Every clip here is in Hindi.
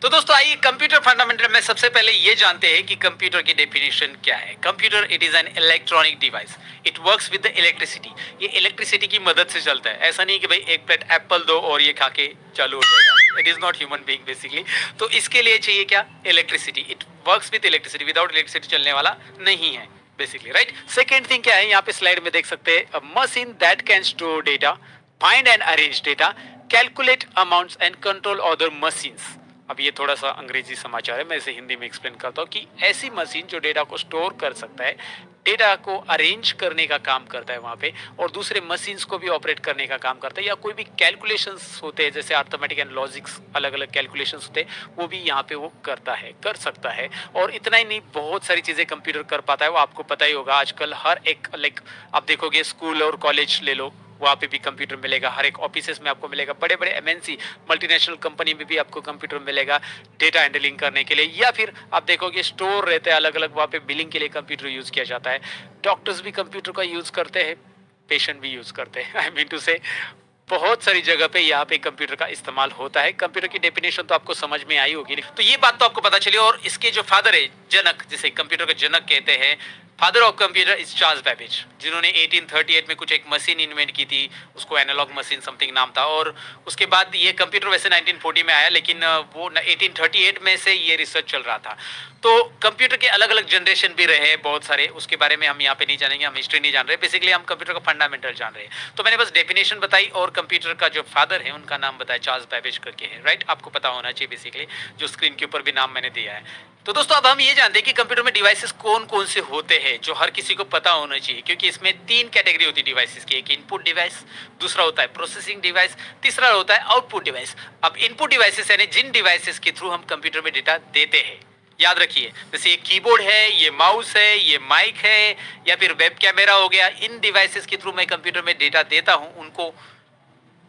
तो दोस्तों आइए कंप्यूटर फंडामेंटल में सबसे पहले ये जानते हैं कि कंप्यूटर की डेफिनेशन क्या है। Computer it is an electronic device, it works with the electricity. ये इलेक्ट्रिसिटी की मदद से चलता है। ऐसा नहीं कि भाई एक प्लेट एप्पल दो और ये खा के चालू हो जाएगा। It is not human being basically. तो इसके लिए चाहिए क्या? Electricity. It works with electricity, without electricity चलने वाला नहीं है बेसिकली, राइट। सेकेंड थिंग क्या है, यहाँ पे स्लाइड में देख सकते हैं, machine that can store data, find and arrange data, calculate amounts and control other machines. अब ये थोड़ा सा अंग्रेजी समाचार है, मैं इसे हिंदी में एक्सप्लेन करता हूँ कि ऐसी मशीन जो डेटा को स्टोर कर सकता है, डेटा को अरेंज करने का काम करता है वहाँ पे, और दूसरे मशीन्स को भी ऑपरेट करने का काम करता है, या कोई भी कैलकुलेशंस होते हैं जैसे अर्थमेटिक एंड लॉजिक्स, अलग अलग कैलकुलेशंस होते हैं, वो भी यहाँ पे वो करता है, कर सकता है। और इतना ही नहीं, बहुत सारी चीज़ें कंप्यूटर कर पाता है, वो आपको पता ही होगा। आजकल हर एक आप देखोगे स्कूल और कॉलेज ले लो, वहाँ पे भी कंप्यूटर मिलेगा। हर एक ऑफिस में आपको मिलेगा, बड़े बड़े एमएनसी मल्टीनेशनल कंपनी में भी आपको कंप्यूटर मिलेगा डेटा हैंडलिंग करने के लिए। या फिर आप देखोगे स्टोर रहते हैं अलग अलग, वहाँ पे बिलिंग के लिए कंप्यूटर यूज किया जाता है। डॉक्टर्स भी कंप्यूटर का यूज करते हैं, पेशेंट भी यूज करते हैं। आई मीन टू से बहुत सारी जगह पे यहाँ पे कंप्यूटर का इस्तेमाल होता है। कंप्यूटर की डेफिनेशन तो आपको समझ में आई होगी, तो ये बात तो आपको पता चली। और इसके जो फादर है, जनक, जिसे कंप्यूटर का जनक कहते हैं, father of computer is Charles Babbage, जिन्होंने 1838 में कुछ एक मशीन इन्वेंट की थी, उसको एनालॉग मशीन समथिंग नाम था। और उसके बाद ये कंप्यूटर वैसे 1940 में आया, लेकिन वो 1838 में से ये रिसर्च चल रहा था। तो कंप्यूटर के अलग अलग जनरेशन भी रहे बहुत सारे, उसके बारे में हम यहाँ पे नहीं जानेंगे, हम हिस्ट्री नहीं जान रहे। बेसिकली हम कंप्यूटर का फंडामेंटल जान रहे हैं। तो मैंने बस डेफिनेशन बताई, और कंप्यूटर का जो फादर है उनका नाम बताया, चार्ल्स बेबेज करके है, राइट। आपको पता होना चाहिए बेसिकली, जो स्क्रीन के ऊपर भी नाम मैंने दिया है। तो दोस्तों अब हम ये जानते हैं कि कंप्यूटर में डिवाइसेस कौन कौन से होते हैं, जो हर किसी को पता होना चाहिए, क्योंकि इसमें तीन कैटेगरी होती है डिवाइसेस की। एक इनपुट डिवाइस, दूसरा होता है प्रोसेसिंग डिवाइस, तीसरा होता है आउटपुट डिवाइस। अब इनपुट डिवाइसेस यानी जिन डिवाइसेस के थ्रू हम कंप्यूटर में डेटा देते हैं, याद रखिए, जैसे ये कीबोर्ड है, ये माउस है, ये माइक है, या फिर वेब कैमरा हो गया, इन डिवाइसेस के थ्रू मैं कंप्यूटर में डेटा देता हूं, उनको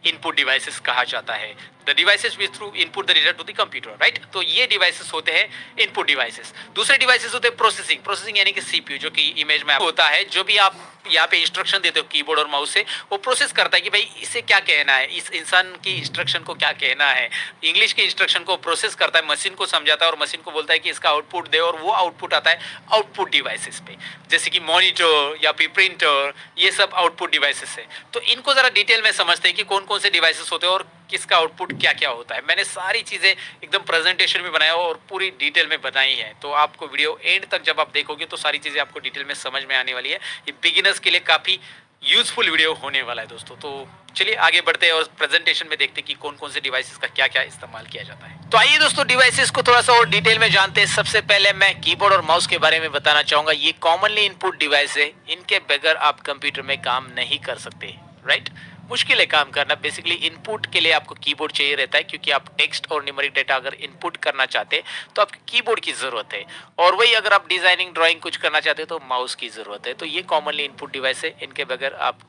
इनपुट डिवाइसेस कहा जाता है। The devices which through input the data to the computer, right. तो ये डिवाइसेस होते हैं इनपुट डिवाइसेस। दूसरे डिवाइसेस होते हैं प्रोसेसिंग। प्रोसेसिंग यानी कि सीपीयू, जो कि इमेज में होता है, जो भी आप यहाँ पे इंस्ट्रक्शन देते हो कीबोर्ड और माउस से, वो प्रोसेस करता है कि भाई इसे क्या कहना है, इस इंसान की इंस्ट्रक्शन को क्या कहना है। इंग्लिश के इंस्ट्रक्शन को प्रोसेस करता है, मशीन को समझाता है, और मशीन को बोलता है कि इसका आउटपुट दे, और वो आउटपुट आता है आउटपुट डिवाइसेस पे, जैसे कि मॉनिटर या फिर प्रिंटर, ये सब आउटपुट डिवाइसेस है। तो इनको जरा डिटेल में समझते हैं कि कौन कौन से डिवाइसेस होते हैं और किसका आउटपुट क्या क्या होता है। मैंने सारी चीजें एकदम प्रेजेंटेशन में बनाया और पूरी डिटेल में बताई है, तो आपको वीडियो एंड तक जब आप देखोगे तो सारी चीजें आपको डिटेल में समझ में आने वाली है। ये बिगिनर्स के लिए काफी यूजफुल वीडियो होने वाला है दोस्तों। तो चलिए आगे बढ़ते हैं और प्रेजेंटेशन में देखते हैं कि कौन कौन से डिवाइसेस का क्या क्या इस्तेमाल किया जाता है। तो आइए दोस्तों डिवाइसेस को थोड़ा सा और डिटेल में जानते हैं। सबसे पहले मैं कीबोर्ड और माउस के बारे में बताना चाहूंगा। ये कॉमनली इनपुट डिवाइस है, इनके बगैर आप कंप्यूटर में काम नहीं कर सकते, राइट। मुश्किल है काम करना। बेसिकली इनपुट के लिए आपको कीबोर्ड चाहिए रहता है, क्योंकि आप टेक्स्ट और न्यूमेरिक डेटा अगर इनपुट करना चाहते हैं तो आपको कीबोर्ड की जरूरत है, और वही अगर आप डिजाइनिंग ड्राइंग कुछ करना चाहते हैं तो माउस की जरूरत है। तो ये कॉमनली इनपुट डिवाइस है, इनके बगैर आप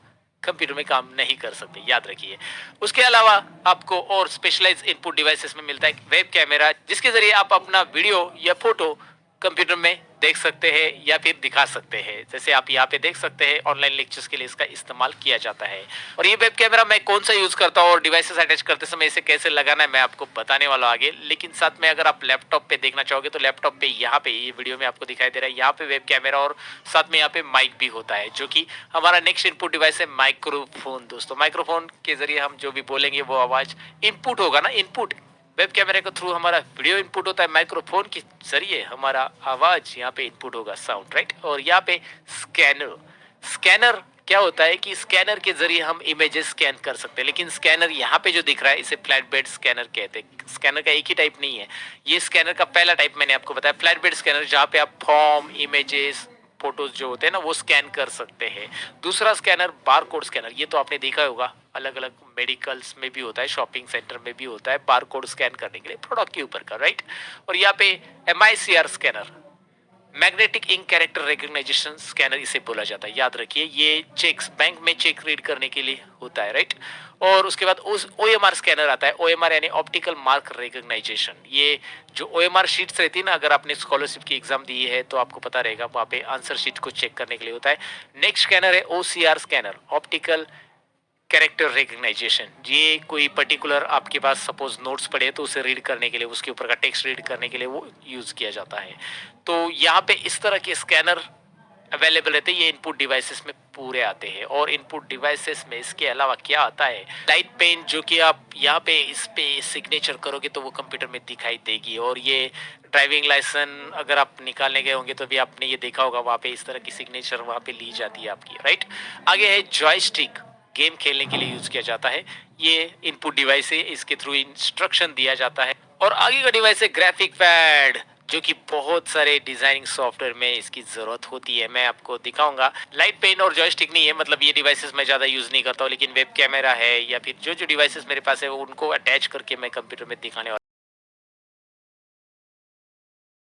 कंप्यूटर में काम नहीं कर सकते, याद रखिए। उसके अलावा आपको और स्पेशलाइज इनपुट डिवाइसेस में मिलता है वेब कैमरा, जिसके जरिए आप अपना वीडियो या फोटो कंप्यूटर में देख सकते हैं या फिर दिखा सकते हैं। जैसे आप यहाँ पे देख सकते हैं, ऑनलाइन लेक्चर्स के लिए इसका इस्तेमाल किया जाता है। और ये वेब कैमरा मैं कौन सा यूज करता हूँ और डिवाइसेस अटैच करते समय इसे कैसे लगाना है, मैं आपको बताने वाला आगे। लेकिन साथ में अगर आप लैपटॉप पे देखना चाहोगे तो लैपटॉप पे यहाँ पे ये वीडियो में आपको दिखाई दे रहा है, यहाँ पे वेब कैमरा और साथ में यहाँ पे माइक भी होता है, जो कि हमारा नेक्स्ट इनपुट डिवाइस है माइक्रोफोन। दोस्तों माइक्रोफोन के जरिए हम जो भी बोलेंगे वो आवाज इनपुट होगा ना, इनपुट वेब कैमरे के थ्रू हमारा वीडियो इनपुट होता है, माइक्रोफोन के जरिए हमारा आवाज यहाँ पे इनपुट होगा, साउंड, राइट। और यहाँ पे स्कैनर, स्कैनर क्या होता है कि स्कैनर के जरिए हम इमेजेस स्कैन कर सकते हैं। लेकिन स्कैनर यहाँ पे जो दिख रहा है इसे फ्लैट बेड स्कैनर कहते हैं। स्कैनर का एक ही टाइप नहीं है, ये स्कैनर का पहला टाइप मैंने आपको बताया फ्लैट बेड स्कैनर, जहाँ पे आप फॉर्म, इमेजेस, फोटोज जो होते हैं ना वो स्कैन कर सकते हैं। दूसरा स्कैनर बारकोड स्कैनर, ये तो आपने देखा होगा, अलग अलग मेडिकल्स में भी होता है, शॉपिंग सेंटर में भी होता है, बारकोड स्कैन करने के लिए प्रोडक्ट के ऊपर का, राइट। और यहाँ पे MICR scanner, magnetic ink character recognisation scanner इसे बोला जाता है, याद रखिए। ये चेक्स, बैंक में चेक रीड करने के लिए होता है, राइट। और उसके बाद उस OMR स्कैनर आता है, OMR यानी ऑप्टिकल मार्क रिकग्नाइजेशन। ये जो OMR शीट्स रहती है ना, अगर आपने स्कॉलरशिप की एग्जाम दी है तो आपको पता रहेगा, वहाँ पे आंसर शीट को चेक करने के लिए होता है। नेक्स्ट स्कैनर है OCR scanner, optical character recognisation, ये कोई पर्टिकुलर आपके पास सपोज नोट्स पड़े तो उसे रीड करने के लिए, उसके ऊपर का टेक्स्ट रीड करने के लिए वो यूज किया जाता है। तो यहाँ पे इस तरह के स्कैनर अवेलेबल रहते हैं, ये इनपुट डिवाइसेस में पूरे आते हैं। और इनपुट डिवाइसेस में इसके अलावा क्या आता है, लाइट पेन, जो कि आप यहाँ पे इस पे सिग्नेचर करोगे तो वो कंप्यूटर में दिखाई देगी। और ये ड्राइविंग लाइसेंस अगर आप निकालने गए होंगे तो भी आपने ये देखा होगा, वहाँ पे इस तरह की सिग्नेचर वहाँ पे ली जाती है आपकी, राइट। आगे है जॉयस्टिक, गेम खेलने के लिए यूज किया जाता है। ये इनपुट डिवाइस है, इसके थ्रू इंस्ट्रक्शन दिया जाता है। और आगे का डिवाइस है ग्राफिक पैड, जो कि बहुत सारे डिजाइनिंग सॉफ्टवेयर में इसकी जरूरत होती है। मैं आपको दिखाऊंगा। लाइट पेन और जॉयस्टिक नहीं है, मतलब ये डिवाइसेस मैं ज्यादा यूज नहीं करता हूँ, लेकिन वेब कैमरा है या फिर जो जो डिवाइसेस मेरे पास है उनको अटैच करके मैं कंप्यूटर में दिखाने वाला